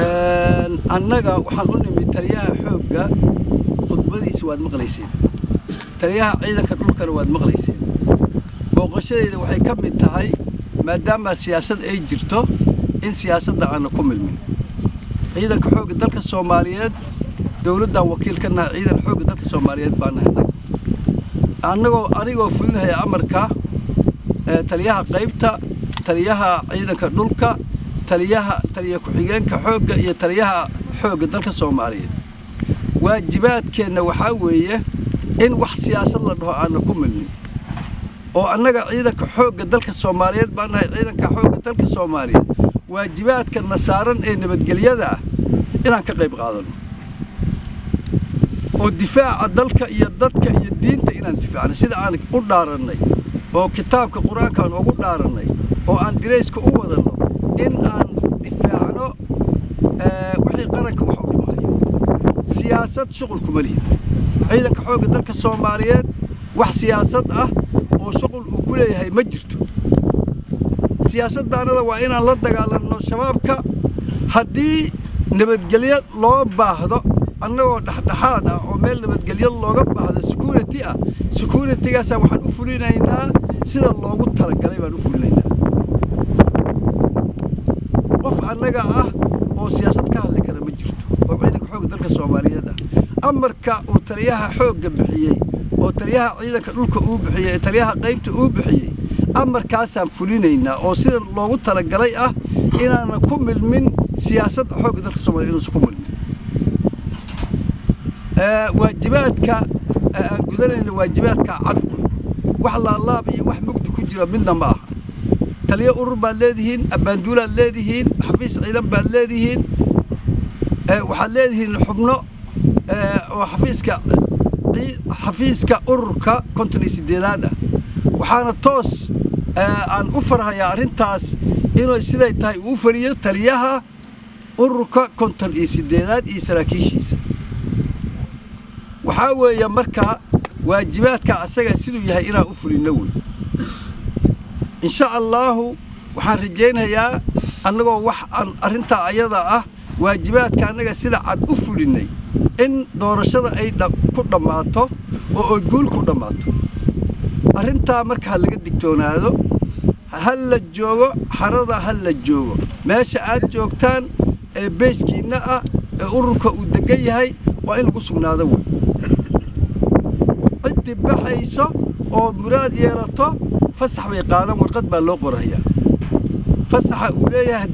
annaga waxaan u nimid taliyaha xoogga khudbadiisa waad maqlayseen taliyaha ciidanka dhulkana waad maqlayseen booqashadeeda waxay ka mid tahay maadaama siyaasad ay jirto in siyaasadda aan ku milmin ciidanka xoogga dalka Soomaaliyeed dawladda wakiilka nahay ciidan xoogga dalka Soomaaliyeed baan nahay anigoo fulinahay amarka taliyaha qaybta taliyaha ciidanka dhulka taliya ku-xigeenka xoogga iyo taliyaha xoogga dalka Soomaaliyeed waajibaadkeena waxa weeye in wax siyaasad la dhaho aan ku milmin oo annaga ciidanka xoogga dalka Soomaaliyeed baan nahay ciidanka xoogga dalka Soomaaliyeed waajibaadka nasaaran ee nabadgelyada inaan ka qayb qaadano oo difaaca dalka iyo dadka iyo diinta inaan difaacno sida aan u dhaaranay oo kitaabka quraanka aan ugu dhaaranay oo aan direyska u wadano in aan difaacno wixii qaranka wax u dhimayo siyaasad shughul kuma lihi ciidanka xoogga dalka Soomaaliyeed wax siyaasad ah oo shughul uu ku leeyahay ma jirto siyaasaddaanada waa inaan la dagaalanno shabaabka haddii nabadgelyo loo baahdo annagoo dhaxdhaxaad ah oo meel nabadgelyo looga baahdo security-gaas waxaan u fulinaynaa sida loogu talagalay baan u fulinaynaa qof annaga ah oo siyaasad ka hadli kara ma jirto oo ciidanka xoogga dalka Soomaaliyeed ah amarka uu taliyaha xoogga bixiyay oo taliyaha ciidanka dhulka uu bixiyay taliyaha qaybta uu bixiyay amarkaasaan fulinaynaa oo sida loogu talagalay ah inaan ku milmin siyaasadda xoogga dalka Soomaaliyeed inuu ku milmin waajibaadka aan gudanayna waajibaadka cad wax la laab iyo wax mugdi ku jira midna ma aha taliya urur baad leedihiin abaanduulaad leedihiin xafiis ciidan baad leedihiin waxaad leedihiin xubno oo xafiiska ururka 58aad ah waxaana toos aan u farhayaa arrintaas inuu siday tahay uu fariyo taliyaha ururka 58aad iyo saraakiishiisa waxaa weeye marka waajibaadka asaga siduu yahay inaan u fulino way insha Allah waxaan rajaynayaa annagoo wax aan arrinta ayada ah waajibaadka annaga sida cad u fulinay in doorashada ay ku dhamaato oo ay guul ku dhamaato arrinta marka laga digtoonaado hal la joogo xarada hal la joogo meesha aad joogtaan ee beeskiina ah ee ururka uu degan yahay waa in lagu sugnaado cid baxayso oo muraad yeelato fasax bay qaadan warqad baa loo qorayaa fasaxa uu leeyahay